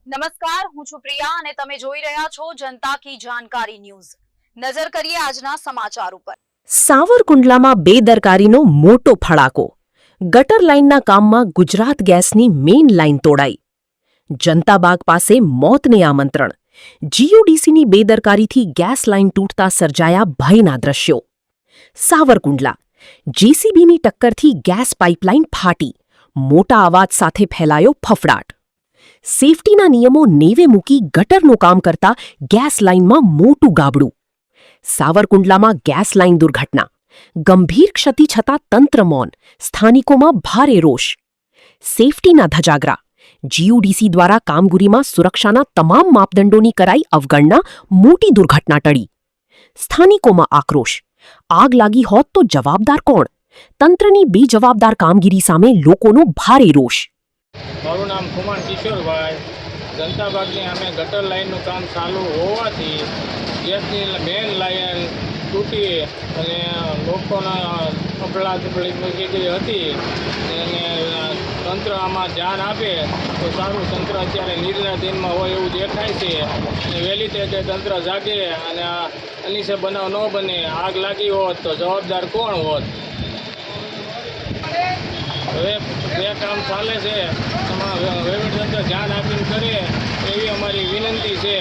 નમસ્કાર, હું છું પ્રિયા અને તમે જોઈ રહ્યા છો જનતા કી જાણકારી ન્યૂઝ। નજર કરીએ આજના સમાચાર ઉપર। સાવરકુંડલામાં બેદરકારીનો મોટો ફડાકો। ગટર લાઇનના કામમાં ગુજરાત ગેસની મેઇન લાઇન તોડાઈ। જનતા બાગ પાસે મોતને આમંત્રણ। જીયુડીસીની બેદરકારીથી ગેસ લાઇન તૂટતા સર્જાયા ભયના દ્રશ્યો। સાવરકુંડલા જેસીબીની ટક્કરથી ગેસ પાઇપલાઇન ફાટી। મોટા અવાજ સાથે ફેલાયો ફફડાટ। સેફટીના નિયમો નેવે મૂકી ગટરનું કામ કરતા ગેસ લાઇનમાં મોટું ગાબડું। સાવરકુંડલામાં ગેસ લાઇન દુર્ઘટના। ગંભીર ક્ષતિ છતાં તંત્ર મૌન। સ્થાનિકોમાં ભારે રોષ। સેફટીના ધજાગરા। જીયુડીસી દ્વારા કામગીરીમાં સુરક્ષાના તમામ માપદંડોની કરાઈ અવગણના। મોટી દુર્ઘટના ટળી। સ્થાનિકોમાં આક્રોશ। આગ લાગી હોત તો જવાબદાર કોણ? તંત્રની બેજવાબદાર કામગીરી સામે લોકોનો ભારે રોષ। મારું નામ કુમાર કિશોરભાઈ। જનતા બાગની અમે ગટર લાઇનનું કામ ચાલુ હોવાથી ગેસની મેન લાઇન તૂટી અને લોકોના અફડાતફડી ગઈ હતી અને તંત્ર આમાં ધ્યાન આપે તો સારું। તંત્ર અત્યારે નિદ્રાધીનમાં હોય એવું દેખાય છે અને વહેલી તકે તંત્ર જાગે અને અનિસે બનાવ ન બને। આગ લાગી હોત તો જવાબદાર કોણ હોત? હવે જે કામ ચાલે છે એમાં વહીવટીતંત્ર ધ્યાન આપીને કરે એવી અમારી વિનંતી છે।